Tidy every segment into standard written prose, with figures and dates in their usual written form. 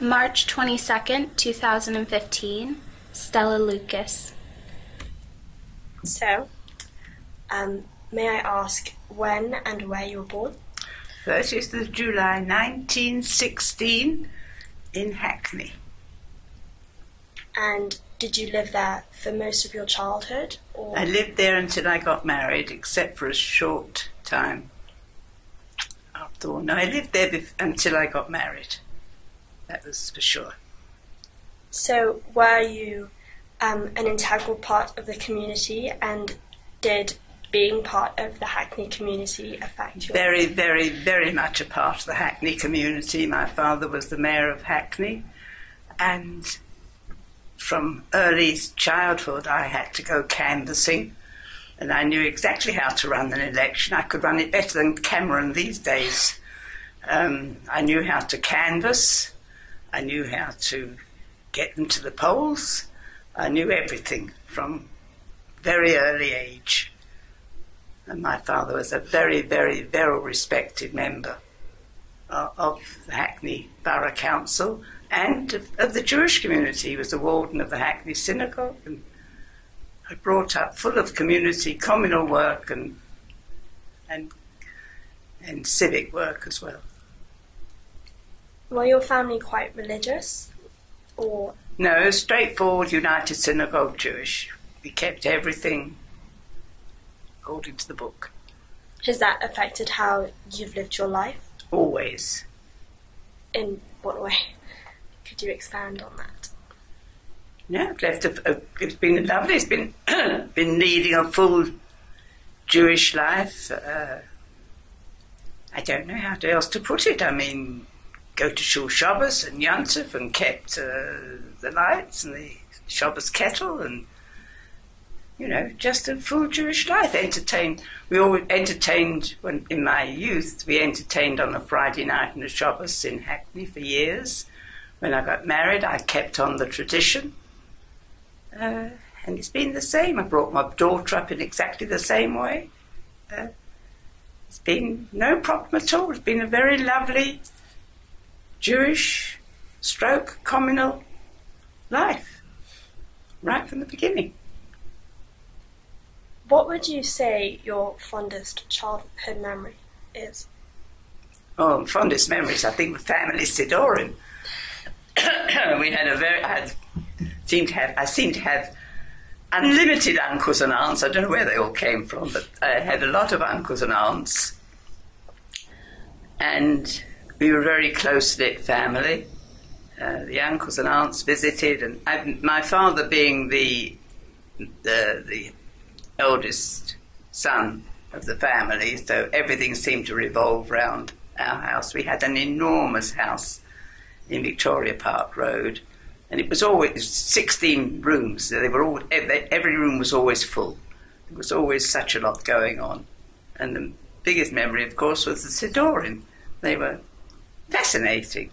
March 22nd, 2015, Stella Lucas. So, may I ask when and where you were born? 30th of July 1916 in Hackney. And did you live there for most of your childhood? Or? I lived there until I got married, except for a short time after. No, I lived there until I got married. That was for sure. So were you an integral part of the community, and did being part of the Hackney community affect you? Very, very, very much a part of the Hackney community. My father was the mayor of Hackney, and from early childhood I had to go canvassing, and I knew exactly how to run an election. I could run it better than Cameron these days. I knew how to canvass. I knew how to get them to the polls. I knew everything from very early age. And my father was a very, very, very respected member of the Hackney Borough Council and of the Jewish community. He was the warden of the Hackney Synagogue, and I brought up full of community, communal work and civic work as well. Were your family quite religious, or? No, straightforward United Synagogue Jewish. We kept everything according to the book. Has that affected how you've lived your life? Always. In what way? Could you expand on that? Yeah, it's been lovely. It's been been leading a full Jewish life. I don't know how else to put it. I mean, go to Shul Shabbos and Yontif and kept the lights and the Shabbos kettle and, just a full Jewish life. Entertained. We always entertained when in my youth. We entertained on a Friday night and a Shabbos in Hackney for years. When I got married, I kept on the tradition. And it's been the same. I brought my daughter up in exactly the same way. It's been no problem at all. It's been a very lovely Jewish / communal life, right from the beginning. What would you say your fondest childhood memory is? Oh, fondest memories, I think, with family Sidorim. We had I seem to have unlimited uncles and aunts. I don't know where they all came from, but I had a lot of uncles and aunts. And we were a very close-knit family. The uncles and aunts visited, and my father being the eldest son of the family, so everything seemed to revolve around our house. We had an enormous house in Victoria Park Road, and it was always 16 rooms. They were all, every room was always full. There was always such a lot going on. And the biggest memory, of course, was the Sidorim. They were fascinating,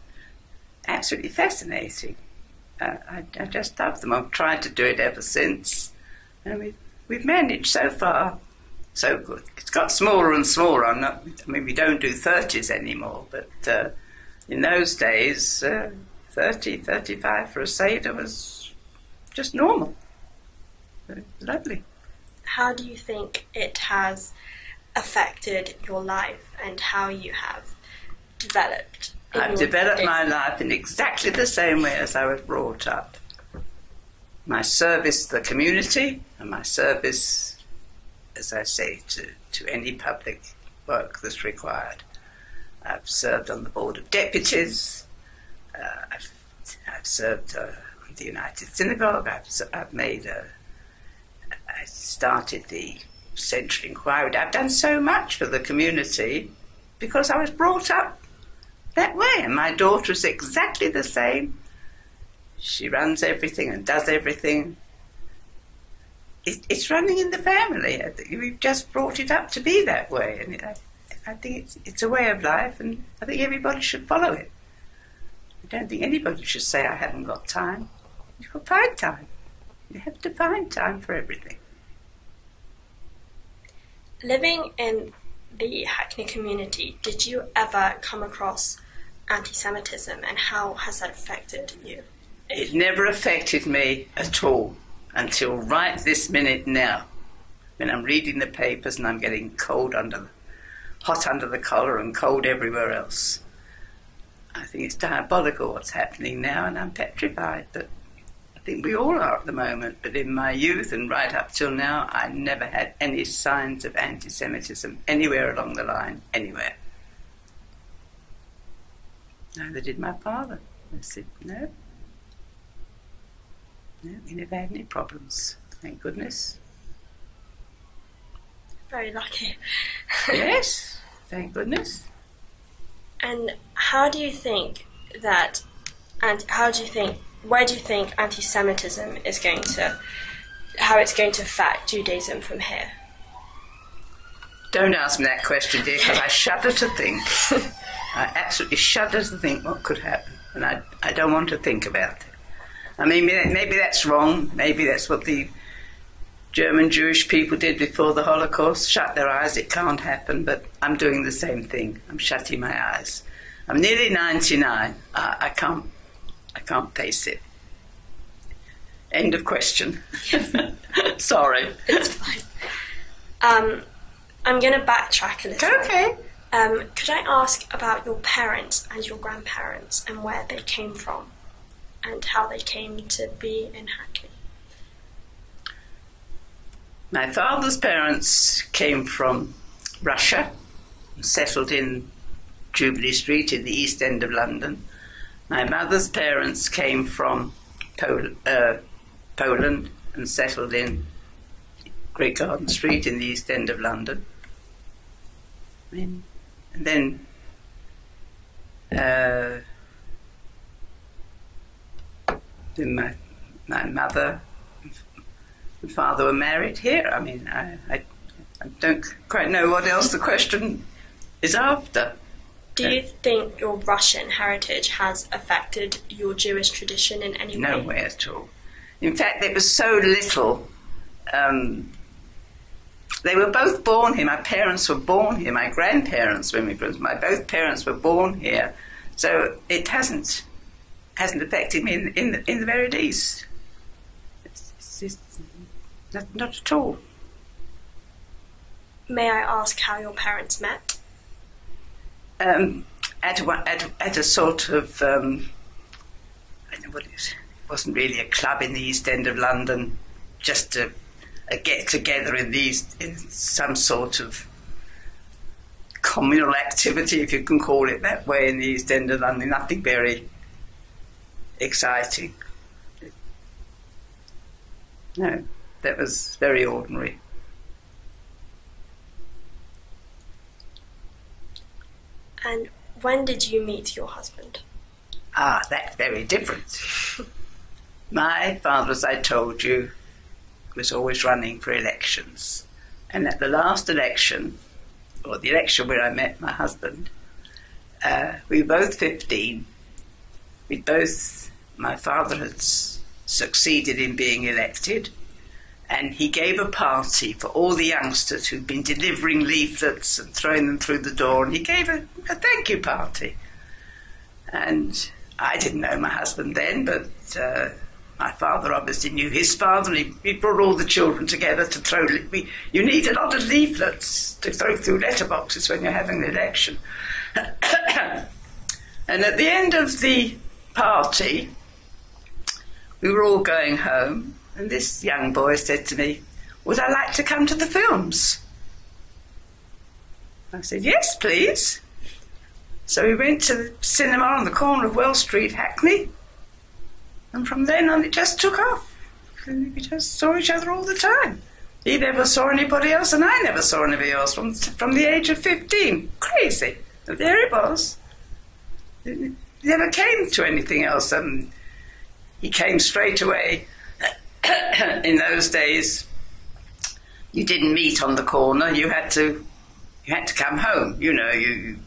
absolutely fascinating. I just love them. I've tried to do it ever since, and we've managed so far so good. It's got smaller and smaller. We don't do 30s anymore, but in those days, 30, 35 for a Seder was just normal. Lovely. How do you think it has affected your life and how you have developed? I've developed my life in exactly the same way as I was brought up. My service to the community and my service, as I say, to any public work that's required. I've served on the Board of Deputies. I've served on the United Synagogue. I started the Central Inquiry. I've done so much for the community because I was brought up that way, and my daughter is exactly the same. She runs everything and does everything. It's running in the family. We've just brought it up to be that way, and I think it's a way of life, and I think everybody should follow it. I don't think anybody should say, I haven't got time. You've got to find time. You have to find time for everything. Living in the Hackney community, did you ever come across anti-Semitism, and how has that affected you? It never affected me at all until right this minute now, when I'm reading the papers and I'm getting hot under the collar and cold everywhere else. I think it's diabolical what's happening now, and I'm petrified, but I think we all are at the moment. But in my youth and right up till now, I never had any signs of anti-Semitism anywhere along the line, anywhere. Neither did my father. I said, no, we never had any problems, thank goodness. Very lucky. Yes, thank goodness. And where do you think anti-Semitism is going to, how it's going to affect Judaism from here? Don't ask me that question, dear, because I shudder to think. I absolutely shudder to think what could happen, and I don't want to think about it. I mean, maybe that's wrong, maybe that's what the German Jewish people did before the Holocaust, shut their eyes, it can't happen, but I'm doing the same thing. I'm shutting my eyes. I'm nearly 99. I can't face it. End of question. Sorry. It's fine. I'm going to backtrack a little. Okay. Could I ask about your parents and your grandparents and where they came from and how they came to be in Hackney? My father's parents came from Russia, settled in Jubilee Street in the East End of London. My mother's parents came from Poland and settled in Great Garden Street in the East End of London. And then my mother and father were married here. I mean, I don't quite know what else the question is after. Do you think your Russian heritage has affected your Jewish tradition in any way? No way at all. In fact, it was so little. They were both born here. My parents were born here. My grandparents were immigrants. Both parents were born here. So it hasn't affected me in the very least. It's not at all. May I ask how your parents met? At a sort of, I don't know what it is. It wasn't really a club in the East End of London, just a get together in some sort of communal activity, if you can call it that way, in the East End of London. Nothing very exciting. No, that was very ordinary. And when did you meet your husband? That's very different. My father, as I told you, was always running for elections. And at the last election, or the election where I met my husband, we were both 15. My father had succeeded in being elected, and he gave a party for all the youngsters who'd been delivering leaflets and throwing them through the door, and he gave a thank you party. And I didn't know my husband then, but my father obviously knew his father, and he brought all the children together to throw. You need a lot of leaflets to throw through letterboxes when you're having an election. And at the end of the party, we were all going home, and this young boy said to me, "Would I like to come to the films?" I said, "Yes, please." So we went to the cinema on the corner of Wells Street, Hackney, and from then on it just took off. And we just saw each other all the time. He never saw anybody else, and I never saw anybody else from the age of 15. Crazy. But there it was. It never came to anything else. He came straight away. In those days, you didn't meet on the corner. You had to come home. You know, you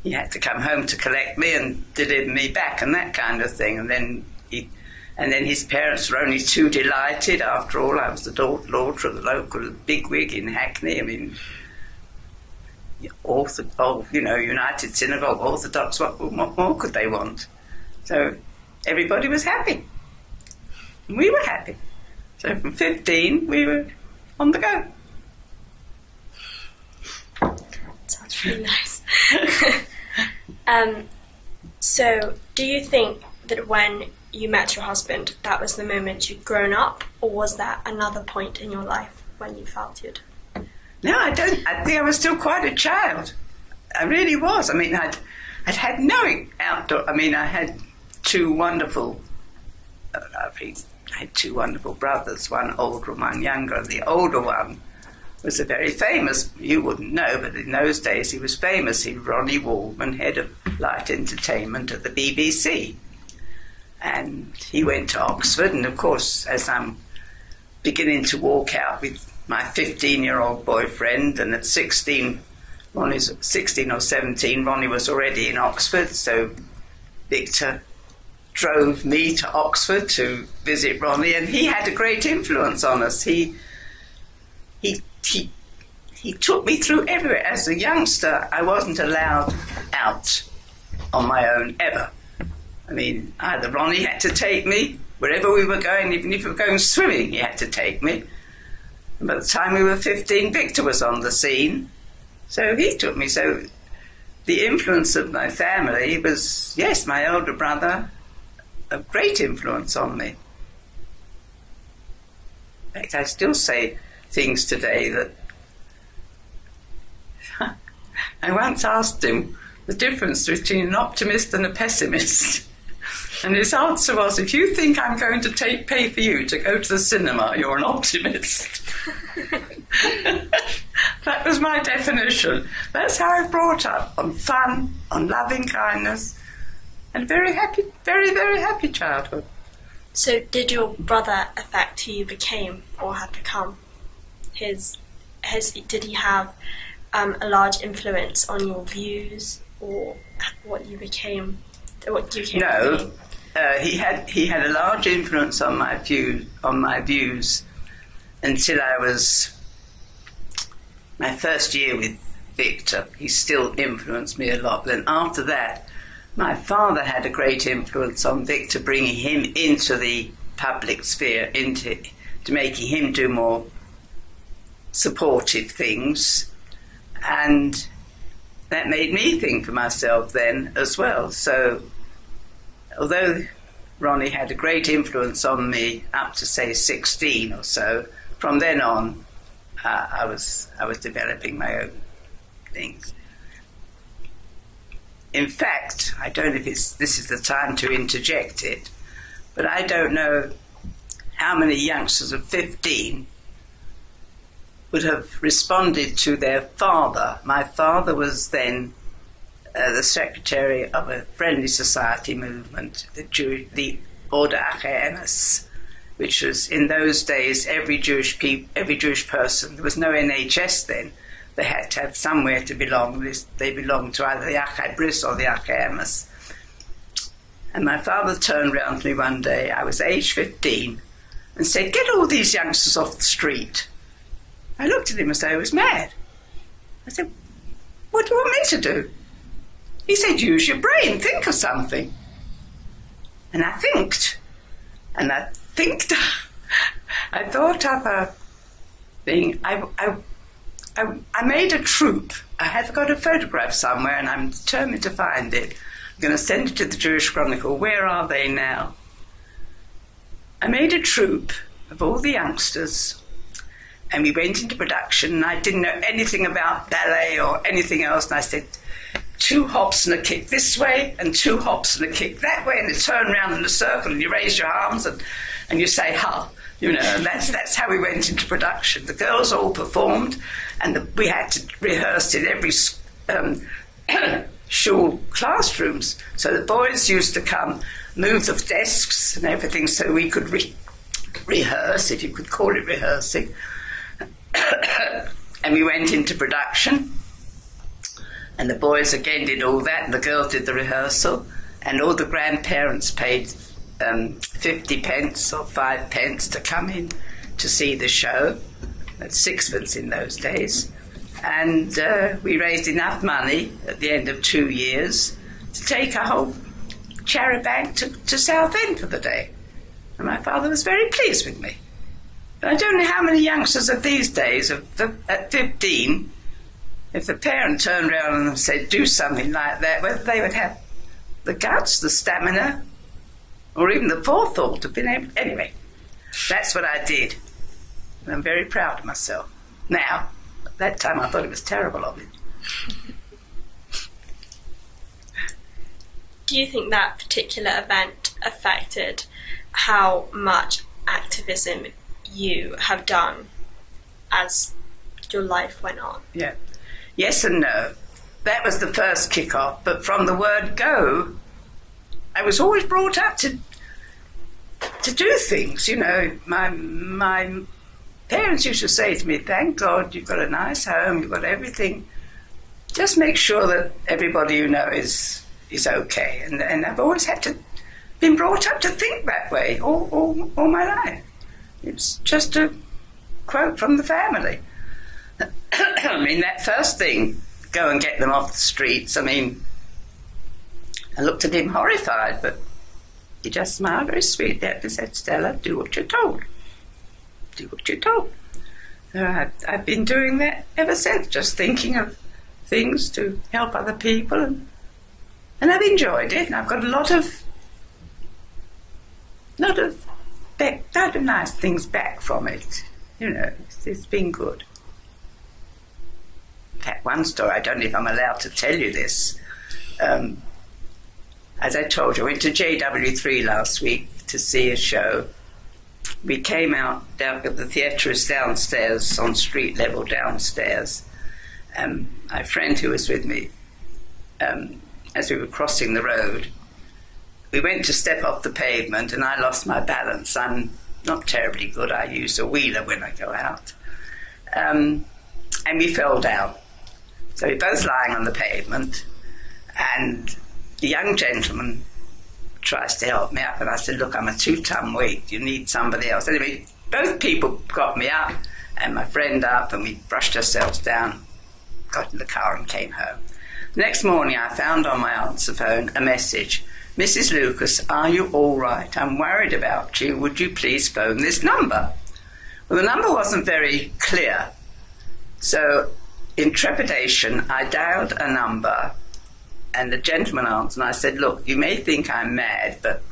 had to come home to collect me and deliver me back and that kind of thing. And then his parents were only too delighted. After all, I was the daughter of the local bigwig in Hackney. I mean, United Synagogue, Orthodox, what more could they want? So everybody was happy. And we were happy. So from 15, we were on the go. Sounds really nice. So do you think that when you met your husband, that was the moment you'd grown up, or was that another point in your life when you felt you'd... No, I don't. I think I was still quite a child. I really was. I mean, I'd had no outdoor... I mean, I had two wonderful... I had two wonderful brothers, one older and one younger. And the older one was a very famous... You wouldn't know, but in those days he was famous. He was Ronnie Waldman, head of light entertainment at the BBC. And he went to Oxford, and of course, as I'm beginning to walk out with my 15-year-old boyfriend, and at 16 or 17, Ronnie was already in Oxford, so Victor drove me to Oxford to visit Ronnie, and he had a great influence on us. He took me through everywhere. As a youngster, I wasn't allowed out on my own ever. I mean, either Ronnie had to take me wherever we were going, even if we were going swimming, he had to take me. And by the time we were 15, Victor was on the scene, so he took me. So the influence of my family was, yes, my older brother, a great influence on me. In fact, I still say things today that... I once asked him the difference between an optimist and a pessimist. And his answer was, if you think I'm going to pay for you to go to the cinema, you're an optimist. That was my definition. That's how I was brought up, on fun, on loving kindness, and very happy, very, very happy childhood. So did your brother affect who you became or had become? Did he have a large influence on your views or what you became? No, he had a large influence on my views until I was my first year with Victor. He still influenced me a lot. Then after that, my father had a great influence on Victor, bringing him into the public sphere, to making him do more supportive things, and that made me think for myself then as well. So although Ronnie had a great influence on me up to, say, 16 or so, from then on I was developing my own things. In fact, I don't know if this is the time to interject it, but I don't know how many youngsters of 15 would have responded to their father. My father was then the secretary of a friendly society movement, the Order Achemus, which was, in those days, every Jewish person. There was no NHS then. They had to have somewhere to belong. They belonged to either the Achai Bris or the Achemus. And my father turned round to me one day, I was age 15, and said, "Get all these youngsters off the street." I looked at him as though he was mad. I said, "What do you want me to do?" He said, "Use your brain, think of something." And I thinked, I thought up a thing. I made a troupe. I have got a photograph somewhere and I'm determined to find it. I'm going to send it to the Jewish Chronicle. Where are they now? I made a troupe of all the youngsters, and we went into production, and I didn't know anything about ballet or anything else, and I said, 2 hops and a kick this way, and 2 hops and a kick that way, and you turn around in a circle, and you raise your arms, and you say, "Ha," and that's how we went into production. The girls all performed, and we had to rehearse in every shul classrooms. So the boys used to come, move the desks and everything, so we could rehearse, if you could call it rehearsing. And we went into production, and the boys again did all that, and the girls did the rehearsal, and all the grandparents paid 50 pence or 5 pence to come in to see the show. That's 6 pence in those days. And we raised enough money at the end of 2 years to take a whole charabanc to Southend for the day. And my father was very pleased with me. But I don't know how many youngsters of these days, at 15, if the parent turned around and said, do something like that, whether they would have the guts, the stamina, or even the forethought of being able... Anyway, that's what I did. And I'm very proud of myself. Now, at that time I thought it was terrible of it. Do you think that particular event affected how much activism you have done as your life went on? Yeah. Yes and no. That was the first kick-off, but from the word go, I was always brought up to do things, you know. My parents used to say to me, thank God you've got a nice home, you've got everything. Just make sure that everybody you know is okay. And I've always been brought up to think that way all my life. It's just a quote from the family. I mean, that first thing, go and get them off the streets, I mean, I looked at him horrified, but he just smiled very sweetly and said, Stella, do what you're told. Do what you're told. So I've been doing that ever since, just thinking of things to help other people, and I've enjoyed it, and I've got a lot of nice things back from it. You know, it's been good. In fact, one story, I don't know if I'm allowed to tell you this. As I told you, I went to JW3 last week to see a show. We came out down, the theatre is downstairs, on street level downstairs. My friend who was with me, as we were crossing the road, we went to step off the pavement and I lost my balance. I'm not terribly good. I use a wheeler when I go out. And we fell down. So we're both lying on the pavement, and the young gentleman tries to help me up, and I said, look, I'm a 2-ton weight, you need somebody else. Anyway, both people got me up and my friend up, and we brushed ourselves down, got in the car and came home. The next morning I found on my answer phone a message, Mrs. Lucas, are you all right? I'm worried about you. Would you please phone this number? Well, the number wasn't very clear, so in trepidation I dialed a number, and the gentleman answered, and I said, look, you may think I'm mad, but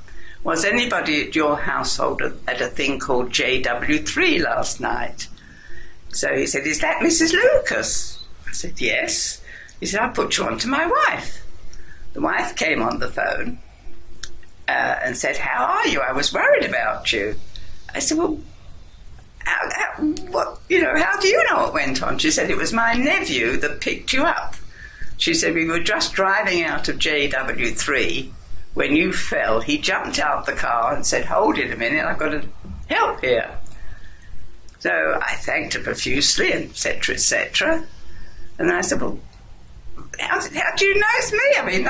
was anybody at your household at a thing called JW3 last night? So he said, is that Mrs. Lucas? I said, yes. He said, I'll put you on to my wife. The wife came on the phone and said, how are you? I was worried about you. I said, well, how do you know what went on? She said, it was my nephew that picked you up. She said, we were just driving out of JW3 when you fell. He jumped out the car and said, hold it a minute, I've got to help here. So I thanked her profusely, etc., etc. And I said, well, how do you know it's me? I mean,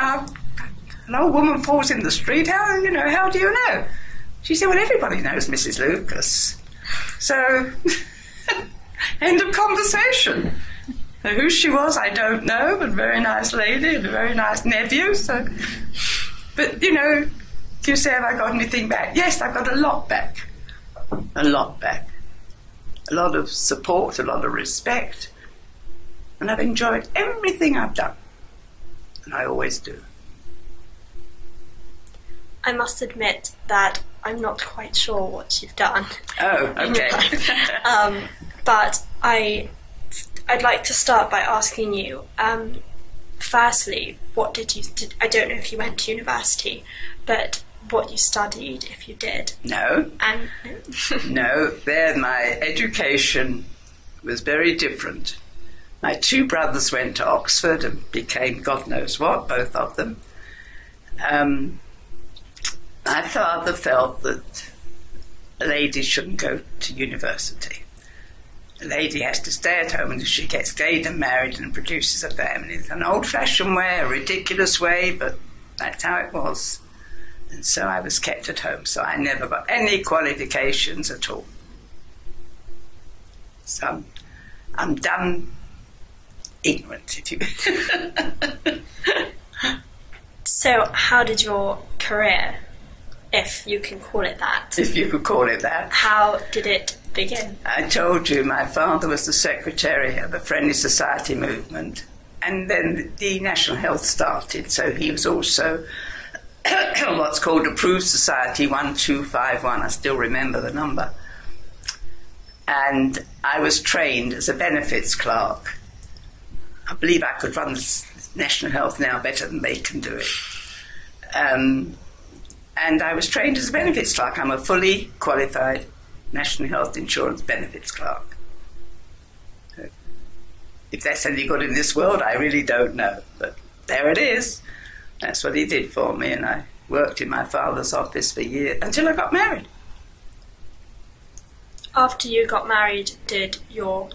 an old woman falls in the street, how do you know? She said, well, everybody knows Mrs. Lucas. So, end of conversation. So who she was, I don't know, but a very nice lady and a very nice nephew. So, but, you say, have I got anything back? Yes, I've got a lot back. A lot back. A lot of support, a lot of respect. And I've enjoyed everything I've done. And I always do. I must admit that I'm not quite sure what you've done. Oh, okay. But I'd like to start by asking you, firstly, what did you... I don't know if you went to university, but what you studied, if you did. No. And No, my education was very different. My 2 brothers went to Oxford and became God knows what, both of them. My father felt that a lady shouldn't go to university. A lady has to stay at home until she gets engaged and married and produces a family. It's an old-fashioned way, a ridiculous way, but that's how it was. And so I was kept at home, so I never got any qualifications at all. So I'm done ignorant, if you So how did your career, if you can call it that, if you could call it that. how did it begin? I told you my father was the secretary of the Friendly Society movement, and then the National Health started, so he was also what's called Approved Society 1251. I still remember the number. And I was trained as a benefits clerk. I believe I could run the National Health now better than they can do it. And I was trained as a benefits clerk. I'm a fully qualified National Health Insurance benefits clerk. So if that's any good in this world, I really don't know. But there it is. That's what he did for me, and I worked in my father's office for years until I got married. After you got married, did your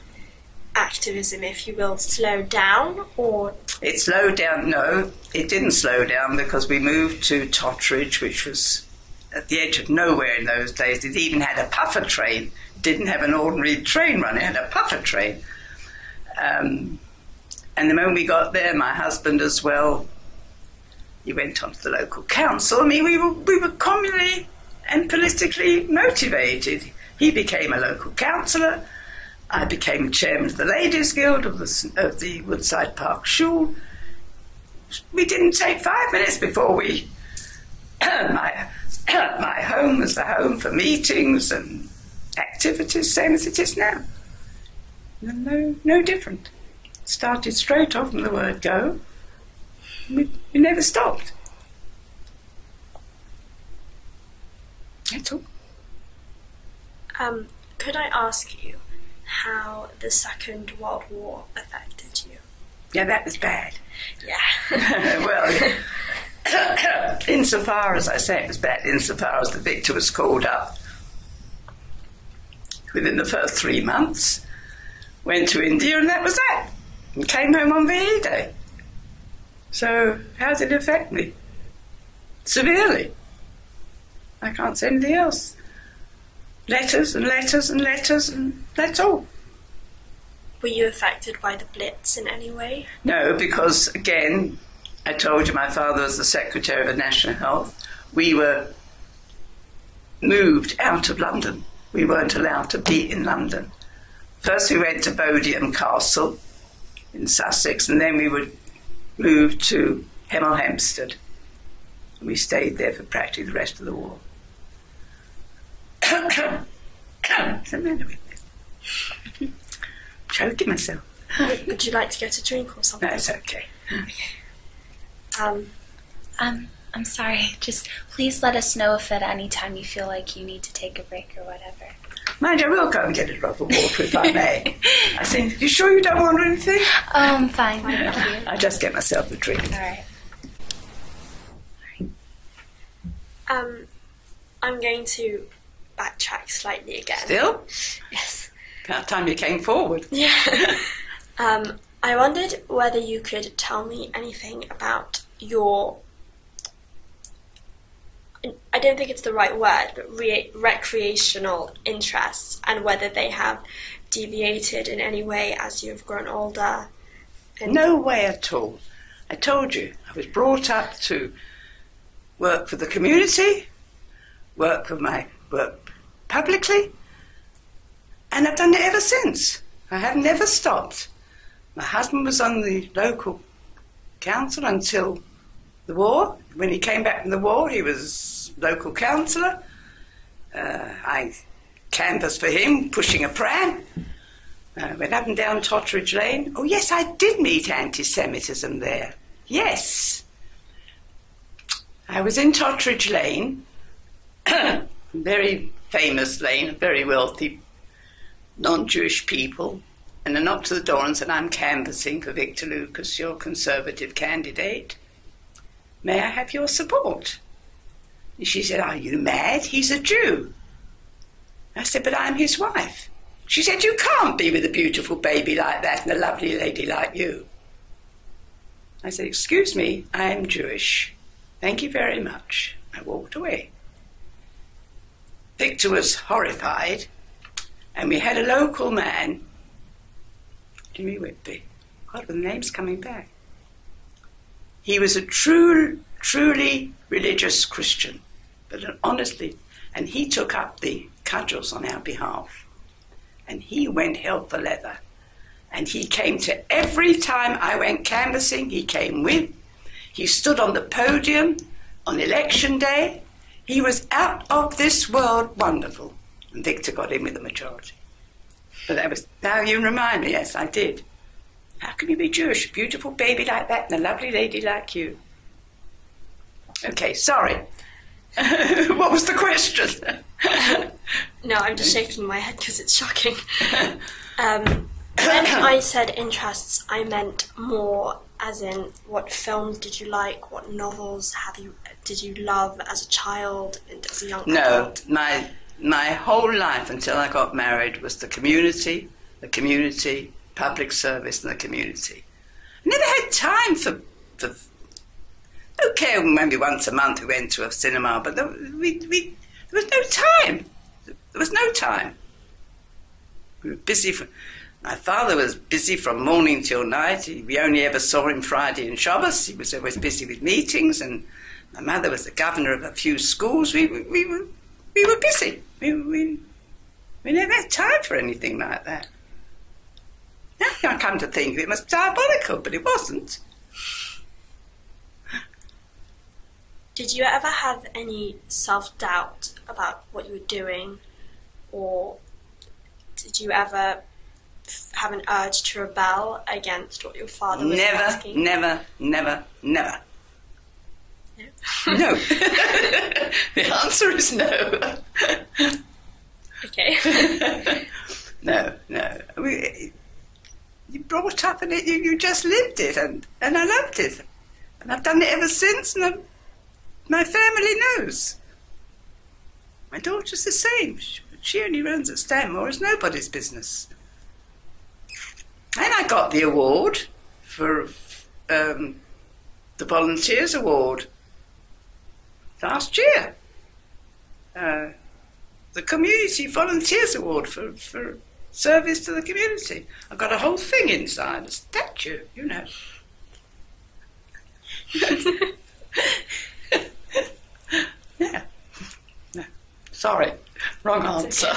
activism, if you will, slow down, or? It slowed down. No, it didn't slow down, because we moved to Totteridge, which was at the edge of nowhere in those days. It even had a puffer train. It didn't have an ordinary train run, it had a puffer train. And the moment we got there, my husband as well, he went on to the local council. I mean, we were communally and politically motivated. He became a local councillor. I became chairman of the Ladies' Guild of the Woodside Park Shul. We didn't take 5 minutes before we... my home was the home for meetings and activities, same as it is now. No different. Started straight off from the word go. We never stopped. That's all. Could I ask you how the Second World War affected you? Yeah, that was bad. Yeah. Well, insofar as I say it was bad, insofar as the victor was called up within the first 3 months, went to India, and that was that, and came home on VE Day. So how did it affect me? Severely. I can't say anything else. Letters and letters and letters, and that's all. Were you affected by the Blitz in any way? No, because, again, I told you my father was the Secretary of the National Health. We were moved out of London. We weren't allowed to be in London. First we went to Bodiam Castle in Sussex, and then we were moved to Hemel Hempstead. And we stayed there for practically the rest of the war. What's the matter with me? Choking myself. Would you like to get a drink or something? No, it's okay. I'm sorry. Just please let us know if at any time you feel like you need to take a break or whatever. Mind you, I will go and get a drop of water if I may. I said, you sure you don't want anything? Oh, I'm fine, thank you. I'll just get myself a drink. All right. I'm going to backtrack slightly again. Still? Yes. About time you came forward. Yeah. I wondered whether you could tell me anything about your, I don't think it's the right word, but recreational interests, and whether they have deviated in any way as you've grown older. No way at all. I told you, I was brought up to work for the community, work publicly, and I've done it ever since. I have never stopped. My husband was on the local council until the war. When he came back from the war, he was local councillor. I canvassed for him, pushing a pram. Went up and down Totteridge Lane. Oh, yes, I did meet anti-Semitism there. Yes. I was in Totteridge Lane, very famous lane, very wealthy non-Jewish people, and I knocked to the door and said, I'm canvassing for Victor Lucas, your Conservative candidate. May I have your support? And she said, are you mad? He's a Jew. I said, but I'm his wife. She said, you can't be with a beautiful baby like that and a lovely lady like you. I said, excuse me, I am Jewish. Thank you very much. I walked away. Victor was horrified, and we had a local man, Jimmy Whitby, God, the name's coming back. He was a truly religious Christian, but honestly, and he took up the cudgels on our behalf. And he went hell for leather. And he came to every time I went canvassing, he came with. He stood on the podium on election day. He was out of this world wonderful. And Victor got in with the majority. But that was, now you remind me, yes, I did. How can you be Jewish, a beautiful baby like that and a lovely lady like you? Okay, sorry. What was the question? No, I'm just shaking my head because it's shocking. When I said interests, I meant more as in what films did you like, what novels did you love as a child, as a young adult? No, my whole life until I got married was the community, public service and the community. I never had time for okay, maybe once a month we went to a cinema, but there was no time. There was no time. We were busy. My father was busy from morning till night. We only ever saw him Friday and Shabbos. He was always busy with meetings, and my mother was the governor of a few schools. We were busy. We never had time for anything like that. Now I come to think of it, it was diabolical, but it wasn't. Did you ever have any self-doubt about what you were doing, or did you ever have an urge to rebel against what your father was asking? Never. No. No. The answer is no. Okay. No. You brought up in it, you just lived it, and I loved it. And I've done it ever since, and my family knows. My daughter's the same. She only runs at Stanmore. It's nobody's business. And I got the award for the Volunteers Award last year. The Community Volunteers Award for service to the community. I've got a whole thing inside, a statue, you know. Yeah. No. Sorry, wrong answer.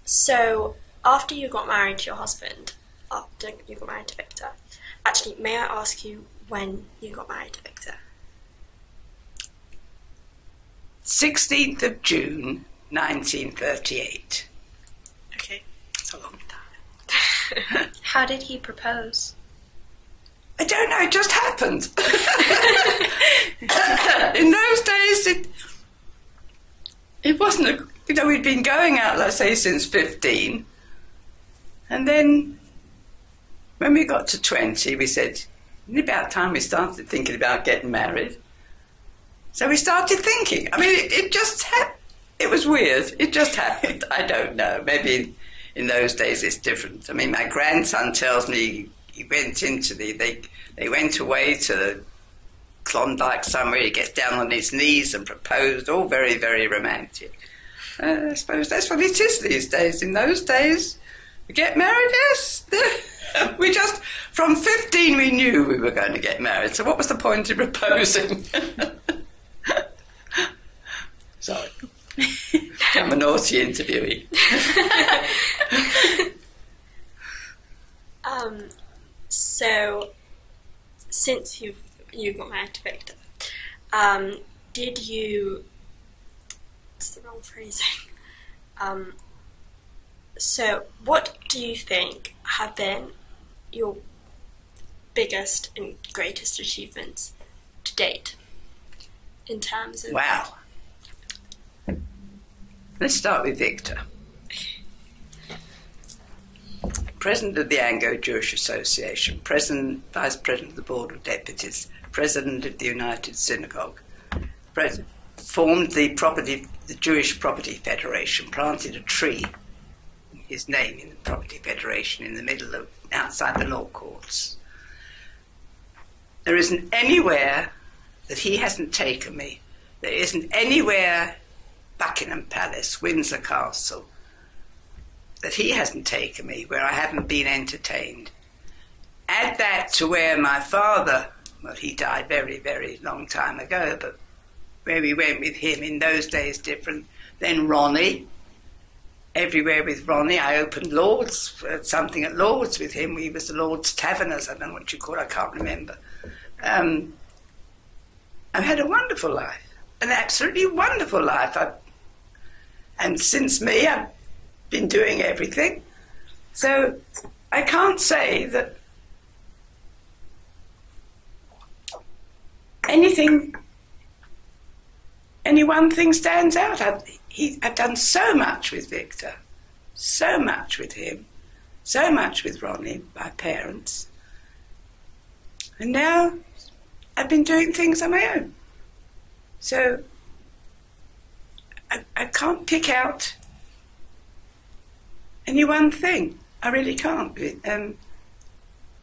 So, after you got married to your husband, after you got married to Victor, actually, may I ask you when you got married to Victor? 16th of June, 1938. Okay. It's a long time. How did he propose? I don't know, it just happened. In those days, it wasn't, we'd been going out, let's say, since 15. And then, when we got to 20, we said, it's about time we started thinking about getting married. So we started thinking. I mean, it just happened. It was weird. It just happened. I don't know. Maybe in those days it's different. I mean, my grandson tells me he went into they went away to Klondike somewhere. He gets down on his knees and proposed. All very, very romantic. I suppose that's what it is these days. In those days, we get married, yes. We just, from 15 we knew we were going to get married. So what was the point of proposing? Sorry. I'm a naughty interviewee. So, since you got married to Victor, did you... It's the wrong phrasing. So, what do you think have been your biggest and greatest achievements to date in terms of... Wow. Let's start with Victor. President of the Anglo-Jewish Association, Vice President of the Board of Deputies, President of the United Synagogue, formed the Jewish Property Federation, planted a tree, his name in the Property Federation, in the middle of, outside the law courts. There isn't anywhere that he hasn't taken me. There isn't anywhere, Buckingham Palace, Windsor Castle, that he hasn't taken me, where I haven't been entertained. Add that to where my father, well, he died very, very long time ago, but where we went with him in those days different. Then Ronnie, everywhere with Ronnie. I opened Lord's, something at Lord's with him. We was the Lord's Taverners, I don't know what you call it, I can't remember. I've had a wonderful life, an absolutely wonderful life. And since me, I've been doing everything. So I can't say that any one thing stands out. I've done so much with Victor, so much with him, so much with Ronnie, my parents. And now I've been doing things on my own. So I can't pick out any one thing. I really can't.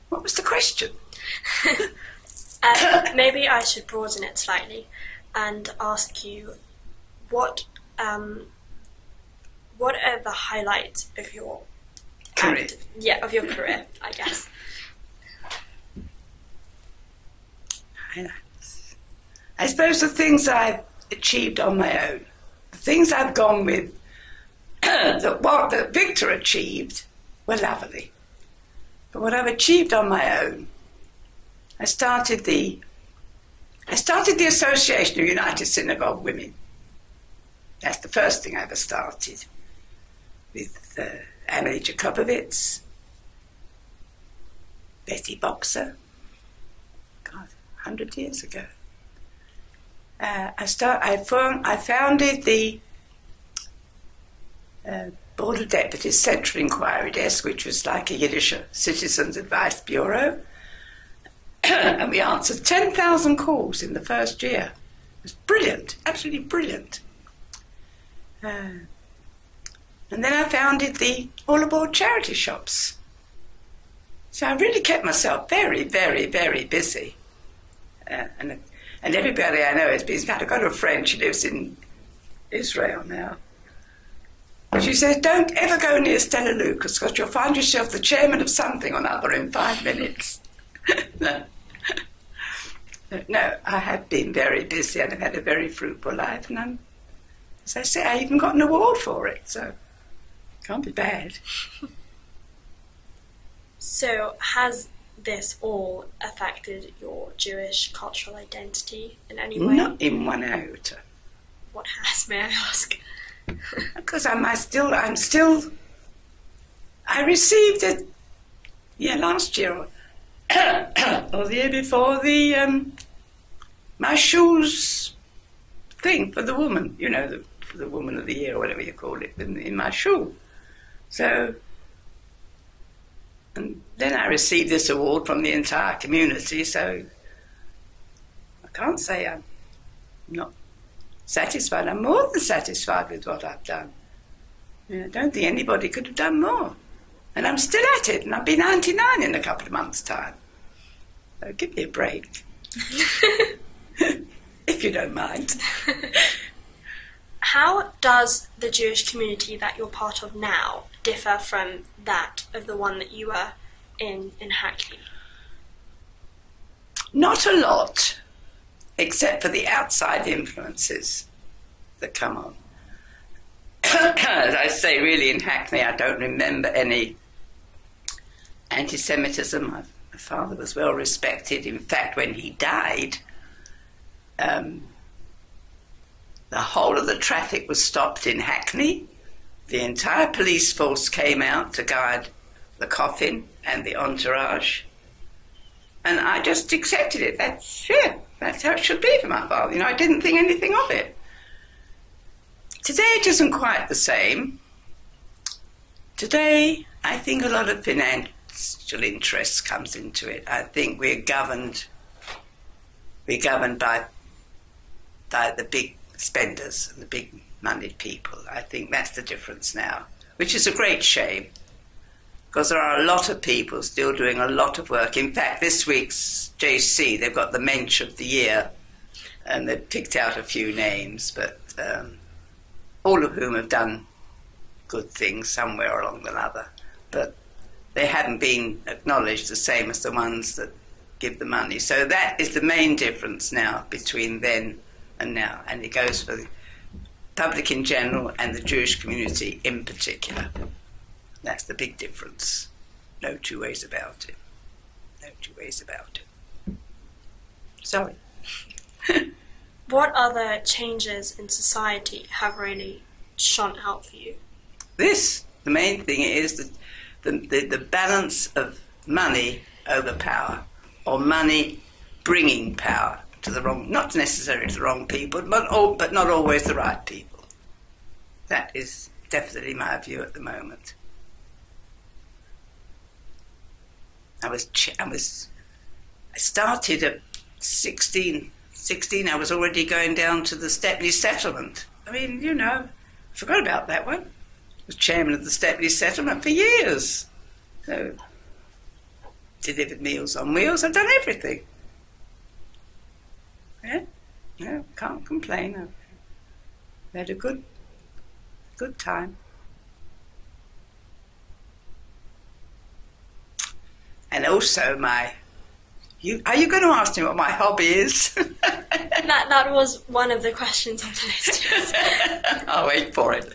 What was the question? Maybe I should broaden it slightly and ask you what are the highlights of your career? Of your career, I guess. Highlights. I suppose the things I've achieved on my own, the things I've gone with, that Victor achieved were lovely. But what I've achieved on my own, I started the Association of United Synagogue Women. That's the first thing I ever started, with Emily Jacobowitz, Betty Boxer, God, 100 years ago. I founded the Board of Deputies Central Inquiry Desk, which was like a Yiddish Citizens Advice Bureau. And we answered 10,000 calls in the first year. It was brilliant, absolutely brilliant. And then I founded the All Aboard charity shops. So I really kept myself very, very, very busy. And everybody I know is busy. In fact, I've got a friend, she lives in Israel now. She says, don't ever go near Stella Lucas because you'll find yourself the chairman of something or another in 5 minutes. No, I have been very busy and I've had a very fruitful life, and as I say, I even got an award for it, so can't be bad. So has this all affected your Jewish cultural identity in any way? Not in one iota. What has, may I ask? Because I received it, last year or the year before, my shoes thing for the woman, for the woman of the year or whatever you call it, in my shoe. So, and then I received this award from the entire community, so I can't say I'm not satisfied. I'm more than satisfied with what I've done. I don't think anybody could have done more. And I'm still at it, and I'll be 99 in a couple of months' time. So give me a break. If you don't mind. How does the Jewish community that you're part of now differ from that of the one that you were in Hackney? Not a lot, except for the outside influences that come on. As I say, really, in Hackney, I don't remember any anti-Semitism. My father was well respected. In fact, when he died, the whole of the traffic was stopped in Hackney. The entire police force came out to guard the coffin and the entourage. And I just accepted it. That's how it should be for my father. I didn't think anything of it. Today it isn't quite the same. Today, I think a lot of financial interest comes into it. I think we're governed by the big spenders and the big moneyed people. I think that's the difference now, which is a great shame, because there are a lot of people still doing a lot of work. In fact, this week's JC, they've got the Mensch of the Year, and they've picked out a few names, but all of whom have done good things somewhere along the other, but they haven't been acknowledged the same as the ones that give the money. So that is the main difference now between then and now, and it goes for the public in general and the Jewish community in particular. That's the big difference. No two ways about it. No two ways about it. Sorry. What other changes in society have really shone out for you? The main thing is the balance of money over power, or money bringing power to the wrong, not necessarily to the wrong people, but not always the right people. That is definitely my view at the moment. I started at 16, I was already going down to the Stepney settlement. I mean, you know, forgot about that one. I was chairman of the Stepney settlement for years. So, delivered Meals on Wheels, I've done everything. Yeah, can't complain. I've had a good time. And also are you going to ask me what my hobby is? That was one of the questions on the list. I'll wait for it.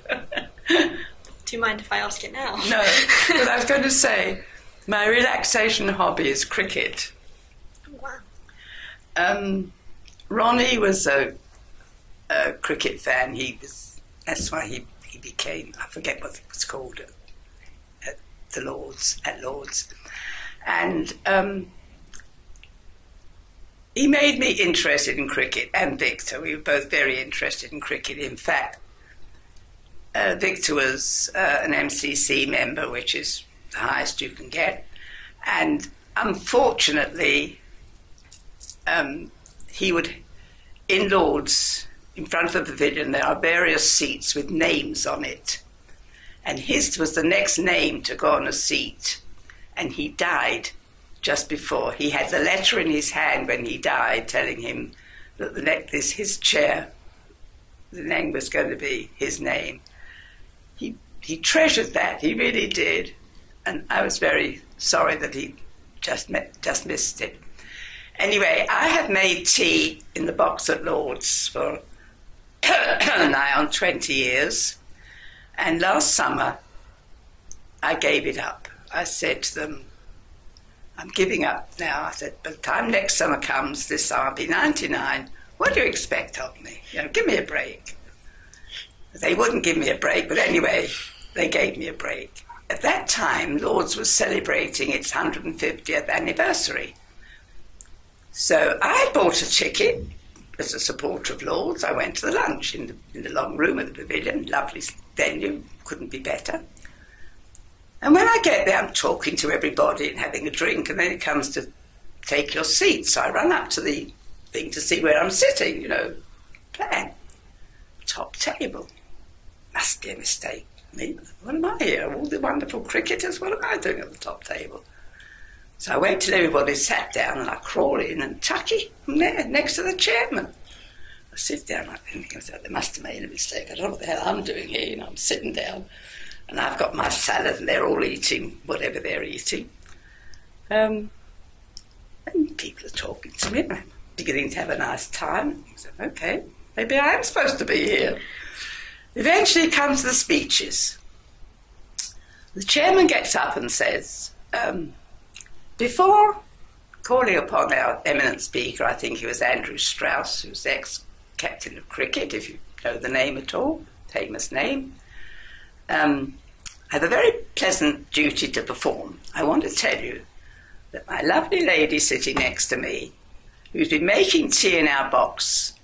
Do you mind if I ask it now? No, but I was going to say, my relaxation hobby is cricket. Wow. Ronnie was a cricket fan. That's why he became, I forget what it was called, at Lord's. And he made me interested in cricket, and Victor. We were both very interested in cricket. In fact, Victor was an MCC member, which is the highest you can get. And unfortunately, he would, in Lord's, in front of the pavilion, there are various seats with names on it. And his was the next name to go on a seat. And he died just before. He had the letter in his hand when he died telling him that his chair, the name was going to be his name. He treasured that, he really did. And I was very sorry that he just missed it. Anyway, I have made tea in the box at Lord's for nigh on 20 years. And last summer, I gave it up. I said to them, I'm giving up now. I said, by the time next summer comes, this summer I'll be 99. What do you expect of me? Give me a break. They wouldn't give me a break, but anyway, they gave me a break. At that time, Lord's was celebrating its 150th anniversary. So I bought a ticket as a supporter of Lord's. I went to the lunch in the long room of the pavilion. Lovely venue, couldn't be better. And when I get there, I'm talking to everybody and having a drink, and then it comes to take your seat. So I run up to the thing to see where I'm sitting, plan. Top table. Must be a mistake. What am I here? All the wonderful cricketers, what am I doing at the top table? So I wait till everybody sat down, and I crawl in and tucky from there, next to the chairman. I sit down, I think they must have made a mistake. I don't know what the hell I'm doing here. I'm sitting down. And I've got my salad, and they're all eating whatever they're eating. And people are talking to me, and I'm beginning to have a nice time. I said, okay, maybe I am supposed to be here. Eventually it comes to the speeches. The chairman gets up and says, before calling upon our eminent speaker, I think he was Andrew Strauss, who's the ex-captain of cricket, if you know the name at all, famous name, I have a very pleasant duty to perform. I want to tell you that my lovely lady sitting next to me, who's been making tea in our box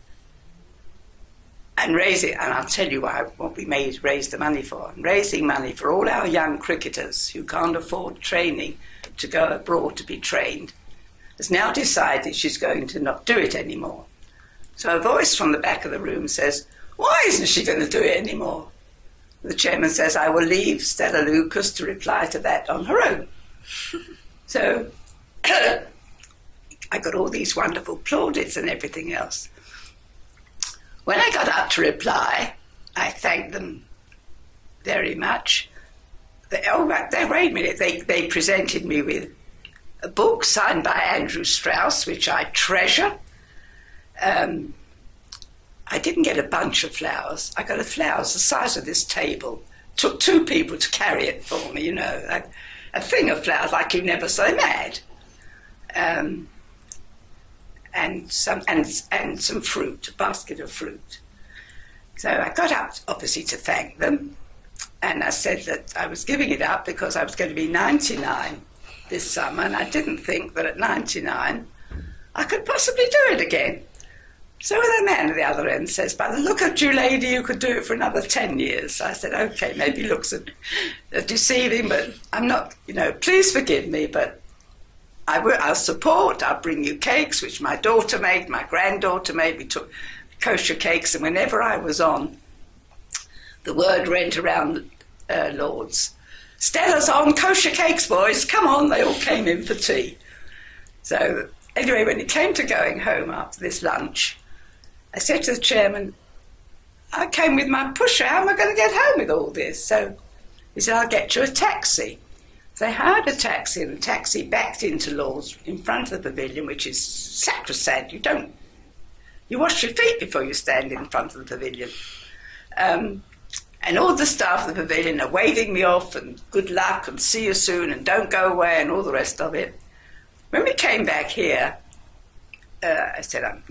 and I'll tell you what we raised the money for, and raising money for all our young cricketers who can't afford training to go abroad to be trained, has now decided she's going to not do it anymore. So a voice from the back of the room says, why isn't she going to do it anymore? The chairman says, I will leave Stella Lucas to reply to that on her own. So I got all these wonderful plaudits and everything else. When I got up to reply, I thanked them very much. Wait a minute, they presented me with a book signed by Andrew Strauss, which I treasure. I didn't get a bunch of flowers. I got a flowers the size of this table. Took 2 people to carry it for me, like a thing of flowers like you never saw. Mad. And some fruit, a basket of fruit. So I got up, obviously, to thank them, and I said that I was giving it up because I was going to be 99 this summer, and I didn't think that at 99 I could possibly do it again. So the man at the other end says, by the look of you, lady, you could do it for another 10 years. I said, OK, maybe looks deceiving, but I'm not, please forgive me, but I'll support. I'll bring you cakes, which my daughter made, my granddaughter made. We took kosher cakes, and whenever I was on, the word went around Lords, Stella's on, kosher cakes, boys, come on. They all came in for tea. So anyway, when it came to going home after this lunch, I said to the chairman, I came with my pusher, how am I going to get home with all this? So he said, I'll get you a taxi. So they hired a taxi, and the taxi backed into Lord's in front of the pavilion, which is sacrosanct. You wash your feet before you stand in front of the pavilion. And all the staff of the pavilion are waving me off, and good luck, and see you soon, and don't go away, and all the rest of it. When we came back here, I said, I'm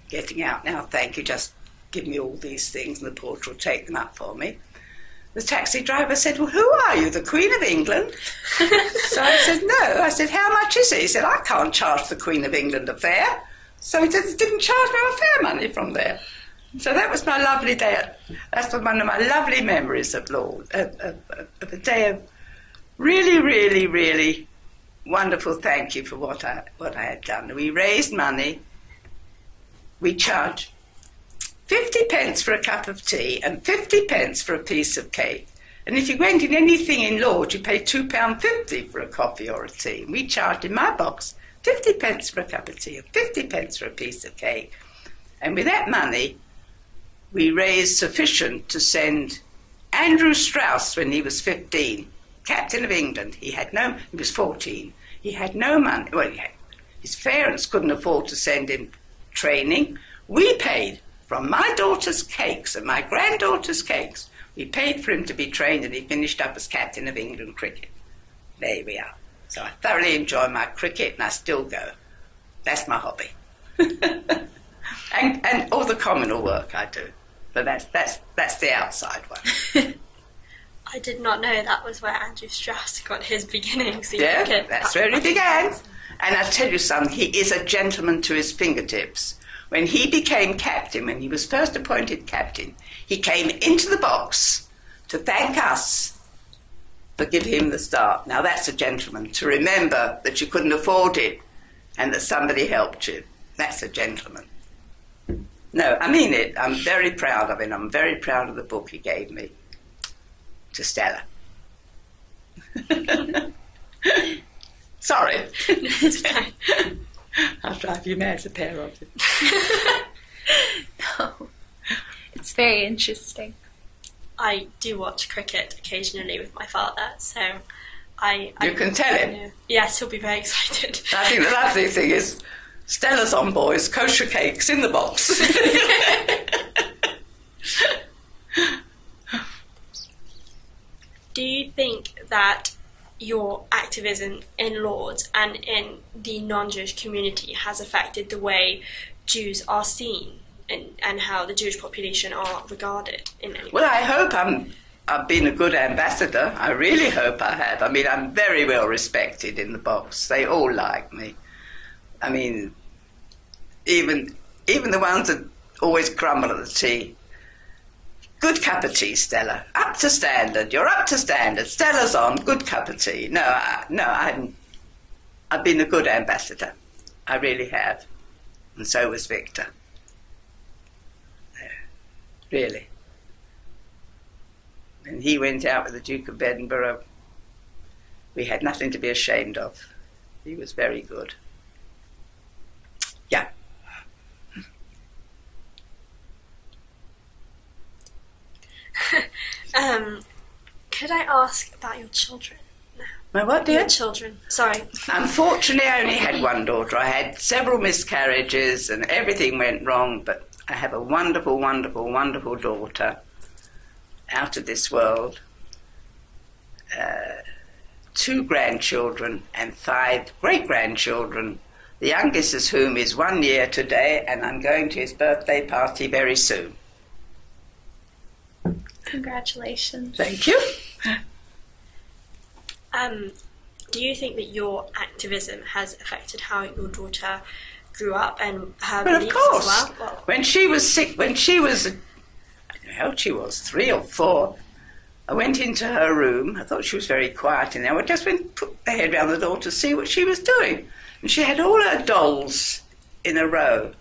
getting out now, thank you, just give me all these things, and the porter will take them up for me. The taxi driver said, well, who are you, the Queen of England? So I said, no. I said, how much is it? He said, I can't charge the Queen of England a fare. So he didn't charge me my fare money from there. So that was my lovely day. That's one of my lovely memories of Lord, of a day of really, really, really wonderful thank you for what I had done. We raised money. We charged 50 pence for a cup of tea and 50 pence for a piece of cake. And if you went in anything in Lord, you paid £2.50 for a coffee or a tea. We charged in my box 50 pence for a cup of tea and 50 pence for a piece of cake. And with that money, we raised sufficient to send Andrew Strauss, when he was 15, Captain of England. He was 14. He had no money. Well, his parents couldn't afford to send him training. We paid from my daughter's cakes and my granddaughter's cakes. We paid for him to be trained, and he finished up as Captain of England cricket. There we are. So I thoroughly enjoy my cricket, and I still go. That's my hobby. and all the communal work I do. But that's the outside one. I did not know that was where Andrew Strauss got his beginnings. Yeah, that's where he began. And I tell you something, he is a gentleman to his fingertips. When he became captain, when he was first appointed captain, he came into the box to thank us for giving him the start. Now that's a gentleman, to remember that you couldn't afford it and that somebody helped you. That's a gentleman. No, I mean it. I'm very proud of him. I'm very proud of the book he gave me. To Stella. Sorry. I'll drive you mad, a pair of you. No. It's very interesting. I do watch cricket occasionally with my father, so You can tell him. Yes, he'll be very excited. I think the lovely thing is Stella's on, boys, kosher cakes in the box. Do you think that your activism in Lords and in the non-Jewish community has affected the way Jews are seen and how the Jewish population are regarded in any way? Well, I hope I've been a good ambassador. I really hope I have. I mean, I'm very well respected in the box. They all like me. I mean, even the ones that always grumble at the tea. Good cup of tea, Stella. Up to standard. You're up to standard. Stella's on. Good cup of tea. I've been a good ambassador. I really have. And so was Victor. Really. When he went out with the Duke of Edinburgh, we had nothing to be ashamed of. He was very good. Yeah. Could I ask about your children now? My what, dear? Your children. Sorry. Unfortunately, I only had one daughter. I had several miscarriages and everything went wrong, but I have a wonderful, wonderful, wonderful daughter out of this world. 2 grandchildren and 5 great-grandchildren, the youngest of whom is 1 year today, and I'm going to his birthday party very soon. Congratulations. Thank you. Do you think that your activism has affected how your daughter grew up and her Well, of beliefs course. as well? When she was sick, when she was, I don't know how old she was, 3 or 4, I went into her room. I thought she was very quiet in there. I just went and put my head round the door to see what she was doing. And she had all her dolls in a row.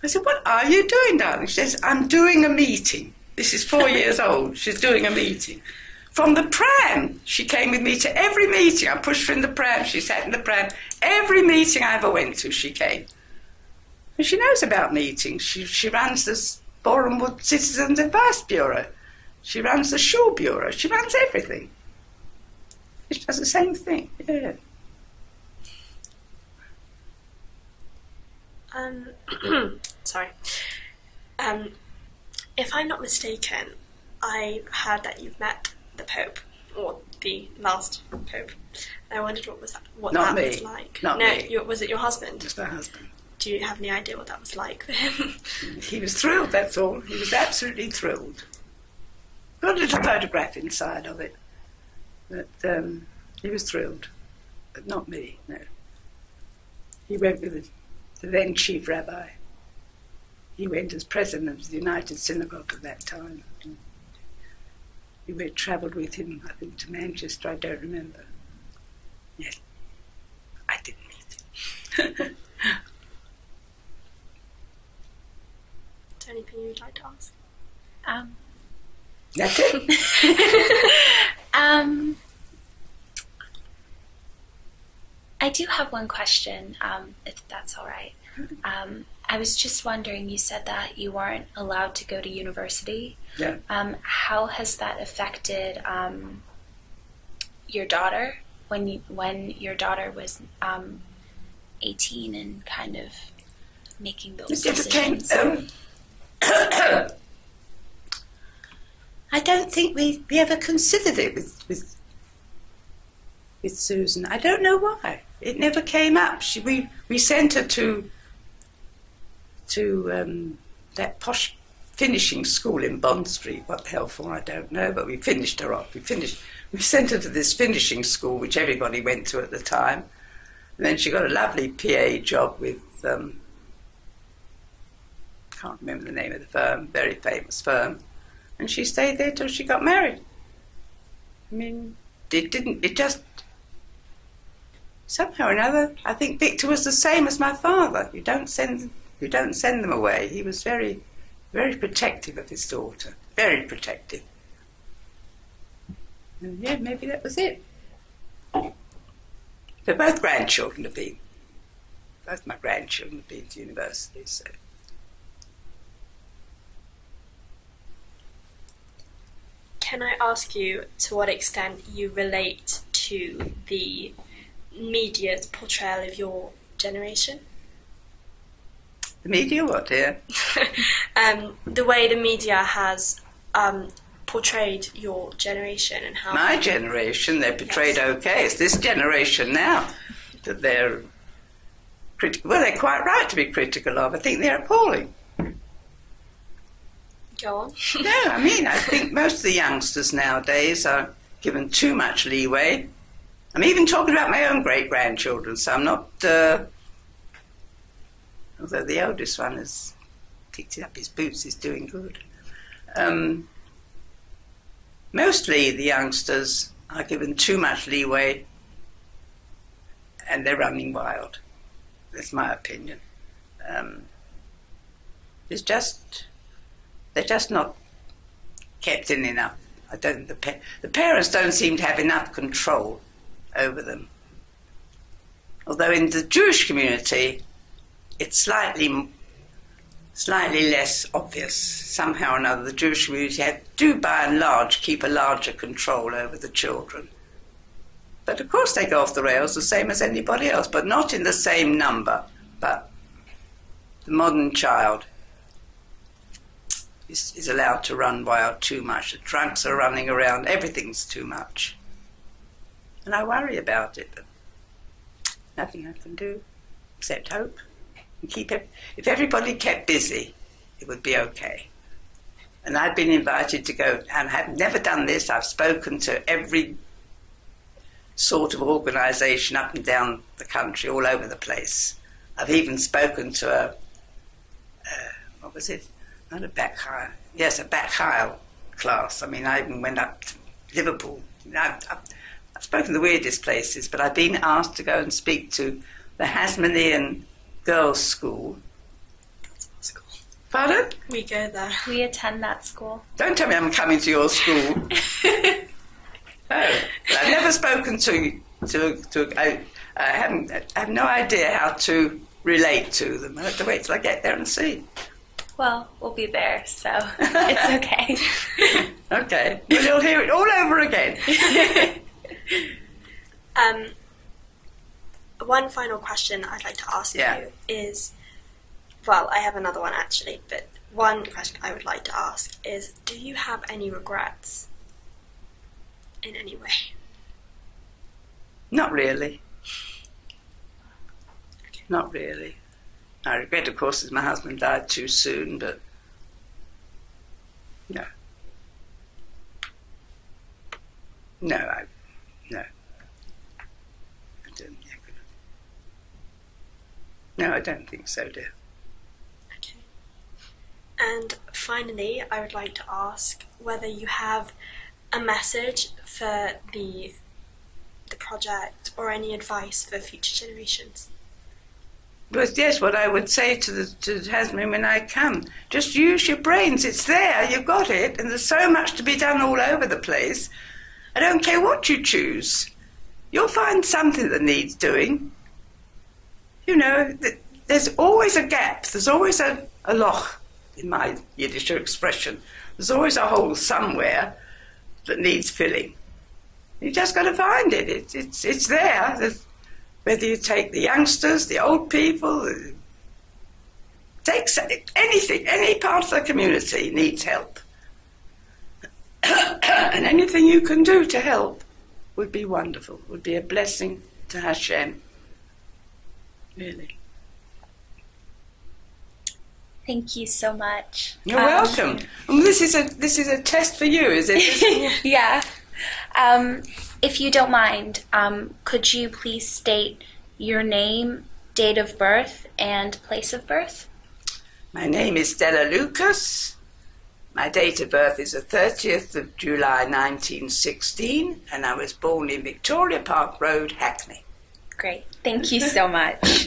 I said, "What are you doing, darling?" She says, "I'm doing a meeting." This is 4 years old. She's doing a meeting. From the pram, she came with me to every meeting. I pushed her in the pram. She sat in the pram. Every meeting I ever went to, she came. And she knows about meetings. She runs the Boreham Wood Citizens Advice Bureau. She runs the Shaw Bureau. She runs everything. She does the same thing. Yeah. Sorry. If I'm not mistaken, I heard that you've met the Pope, or the last Pope. I wondered what was like. Not me. Was it your husband? Just my husband. Do you have any idea what that was like for him? He was thrilled, that's all. He was absolutely thrilled. Got a little photograph inside of it. But he was thrilled. But not me, no. He went with the then chief rabbi. He went as president of the United Synagogue at that time. We travelled with him, I think, to Manchester, I don't remember. Yes, I didn't meet him. Is there anything you'd like to ask? That's it? I do have one question, if that's all right. I was just wondering, you said that you weren't allowed to go to university. Yeah. How has that affected your daughter when your daughter was 18 and kind of making those decisions? I don't think we ever considered it with Susan. I don't know why. It never came up. We sent her to that posh finishing school in Bond Street. What the hell for, I don't know, but we finished her off. We sent her to this finishing school, which everybody went to at the time. And then she got a lovely PA job with, can't remember the name of the firm, very famous firm. And she stayed there till she got married. I mean, it just, somehow or another, I think Victor was the same as my father. You don't send them away. He was very, very protective of his daughter. Very protective. And yeah, maybe that was it. But both grandchildren have been. Both my grandchildren have been to university, so. Can I ask you to what extent you relate to the media's portrayal of your generation? The media, what, dear? The way the media has portrayed your generation and how... My generation, they're portrayed okay. It's this generation now that they're critical. Well, they're quite right to be critical of. I think they're appalling. Go on. No, I mean, I think most of the youngsters nowadays are given too much leeway. I'm even talking about my own great-grandchildren, so I'm not... although the eldest one has kicked up his boots, he's doing good. Mostly the youngsters are given too much leeway and they're running wild. That's my opinion. They're just not kept in enough. The parents don't seem to have enough control over them. Although in the Jewish community, it's slightly slightly less obvious. Somehow or another, the Jewish community do by and large keep a larger control over the children. But of course they go off the rails the same as anybody else, but not in the same number. But the modern child is allowed to run wild too much. The drunks are running around, everything's too much. And I worry about it, but nothing I can do except hope. And if everybody kept busy, it would be okay. And I've been invited to go, and have never done this. I've spoken to every sort of organisation up and down the country, all over the place. I've even spoken to what was it? Not a back hire. Yes, a back hire class. I mean, I even went up to Liverpool. I've spoken to the weirdest places, but I've been asked to go and speak to the Hasmonean Girls' School. Pardon? We go there. We attend that school. Don't tell me I'm coming to your school. Oh, I've never spoken to I have no idea how to relate to them. I have to wait till I get there and see. Well, we'll be there, so it's okay. Okay, well, you'll hear it all over again. One final question I'd like to ask you is, well, I have another one actually, but one question I would like to ask is, do you have any regrets in any way? Not really. Okay. Not really. I regret, of course, that my husband died too soon, but no. No, I don't. No, I don't think so, dear. Okay. And finally, I would like to ask whether you have a message for the project or any advice for future generations. But yes, what I would say to Tasman when I come, just use your brains. It's there, you've got it, and there's so much to be done all over the place. I don't care what you choose. You'll find something that needs doing. You know, there's always a gap. There's always a loch, in my Yiddish expression. There's always a hole somewhere that needs filling. You just got to find it. It's there. Whether you take the youngsters, the old people, take anything, any part of the community needs help. And anything you can do to help would be wonderful, would be a blessing to Hashem. Really. Thank you so much. You're welcome. Well, this is a test for you, is it? Yeah. If you don't mind, could you please state your name, date of birth, and place of birth? My name is Stella Lucas. My date of birth is the 30th of July 1916, and I was born in Victoria Park Road, Hackney. Great. Thank you so much.